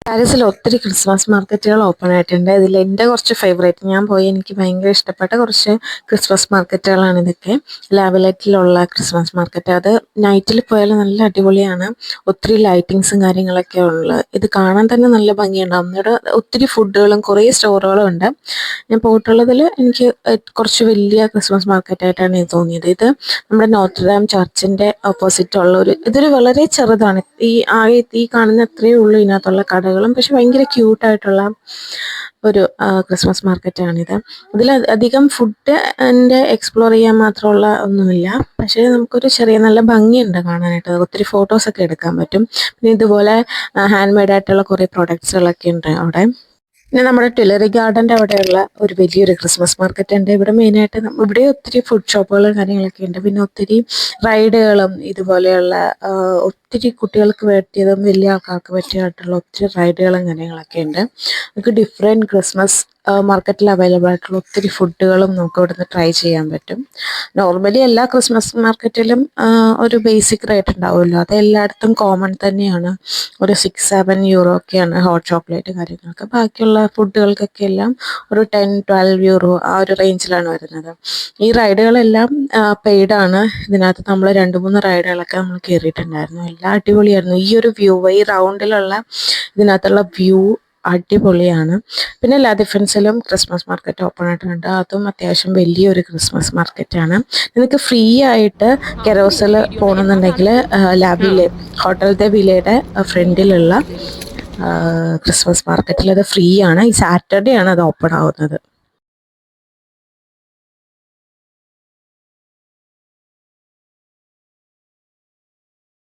പാരീസിൽ ഒത്തിരി ക്രിസ്മസ് മാർക്കറ്റുകൾ ഓപ്പൺ ആയിട്ടുണ്ട്. ഇതിൽ എൻ്റെ കുറച്ച് ഫേവറേറ്റ് ഞാൻ പോയി എനിക്ക് ഭയങ്കര ഇഷ്ടപ്പെട്ട കുറച്ച് ക്രിസ്മസ് മാർക്കറ്റുകളാണ് ഇതൊക്കെ. ലാവിലറ്റിലുള്ള ക്രിസ്മസ് മാർക്കറ്റ്, അത് നൈറ്റിൽ പോയാൽ നല്ല അടിപൊളിയാണ്. ഒത്തിരി ലൈറ്റിങ്സും കാര്യങ്ങളൊക്കെ ഉള്ള ഇത് കാണാൻ തന്നെ നല്ല ഭംഗിയുണ്ടാവും. അവിടെ ഒത്തിരി ഫുഡുകളും കുറേ സ്റ്റോറുകളും ഉണ്ട്. ഞാൻ പോയിട്ടുള്ളതിൽ എനിക്ക് കുറച്ച് വലിയ ക്രിസ്മസ് മാർക്കറ്റായിട്ടാണ് ഇത് തോന്നിയത്. ഇത് നമ്മുടെ നോർട്ട്ർഡാം ചർച്ചിൻ്റെ ഓപ്പോസിറ്റുള്ള ഇതൊരു വളരെ ചെറുതാണ്. ഈ കാണുന്ന അത്രയേ ഉള്ളൂ ഇതിനകത്തുള്ള കടകളും. പക്ഷെ ഭയങ്കര ക്യൂട്ടായിട്ടുള്ള ഒരു ക്രിസ്മസ് മാർക്കറ്റാണിത്. ഇതിൽ അധികം ഫുഡ് എക്സ്പ്ലോർ ചെയ്യാൻ മാത്രമുള്ള ഒന്നുമില്ല. പക്ഷേ നമുക്കൊരു ചെറിയ നല്ല ഭംഗിയുണ്ട് കാണാനായിട്ട്. ഒത്തിരി ഫോട്ടോസൊക്കെ എടുക്കാൻ പറ്റും. പിന്നെ ഇതുപോലെ ഹാൻഡ് മെയ്ഡ് ആയിട്ടുള്ള കുറേ പ്രൊഡക്ട്സുകളൊക്കെ ഉണ്ട് അവിടെ. പിന്നെ നമ്മുടെ ടുലറി ഗാർഡൻ്റെ അവിടെയുള്ള ഒരു വലിയൊരു ക്രിസ്മസ് മാർക്കറ്റ് ഉണ്ട്. ഇവിടെ മെയിനായിട്ട് ഇവിടെ ഒത്തിരി ഫുഡ് ഷോപ്പുകളും കാര്യങ്ങളൊക്കെ ഉണ്ട്. പിന്നെ ഒത്തിരി റൈഡുകളും ഇതുപോലെയുള്ള ഒത്തിരി കുട്ടികൾക്ക് പറ്റിയതും വലിയ ആൾക്കാർക്ക് പറ്റിയതായിട്ടുള്ള ഒത്തിരി റൈഡുകളും കാര്യങ്ങളൊക്കെ ഉണ്ട്. നമുക്ക് ഡിഫറെൻറ്റ് ക്രിസ്മസ് മാർക്കറ്റിൽ അവൈലബിൾ ആയിട്ടുള്ള ഒത്തിരി ഫുഡുകളും നമുക്ക് ഇവിടുന്ന് ട്രൈ ചെയ്യാൻ പറ്റും. നോർമലി എല്ലാ ക്രിസ്മസ് മാർക്കറ്റിലും ഒരു ബേസിക് റേറ്റ് ഉണ്ടാവുമല്ലോ, അത് എല്ലായിടത്തും കോമൺ തന്നെയാണ്. ഒരു 6-7 ഒക്കെയാണ് ഹോട്ട് ചോക്ലേറ്റ് കാര്യങ്ങൾക്ക്. ബാക്കിയുള്ള ഫുഡുകൾക്കൊക്കെ എല്ലാം ഒരു 10-12 ആ ഒരു റേഞ്ചിലാണ് വരുന്നത്. ഈ റൈഡുകളെല്ലാം പെയ്ഡാണ്. ഇതിനകത്ത് നമ്മൾ 2-3 റൈഡുകളൊക്കെ നമ്മൾ കയറിയിട്ടുണ്ടായിരുന്നു. എല്ലാം അടിപൊളിയായിരുന്നു. ഈ ഒരു വ്യൂ, ഈ റൗണ്ടിലുള്ള ഇതിനകത്തുള്ള വ്യൂ അടിപൊളിയാണ്. പിന്നെ ലാ ഡിഫൻസിലും ക്രിസ്മസ് മാർക്കറ്റ് ഓപ്പൺ ആയിട്ടുണ്ട്. അതും അത്യാവശ്യം വലിയൊരു ക്രിസ്മസ് മാർക്കറ്റാണ്. നിങ്ങൾക്ക് ഫ്രീ ആയിട്ട് കെറോസൽ പോകണമെന്നുണ്ടെങ്കിൽ ലാബിലെ ഹോട്ടൽ ദ വിലയുടെ ഫ്രണ്ടിലുള്ള ക്രിസ്മസ് മാർക്കറ്റിൽ അത് ഫ്രീ ആണ്. ഈ സാറ്റർഡേ ആണ് അത് ഓപ്പൺ ആവുന്നത്.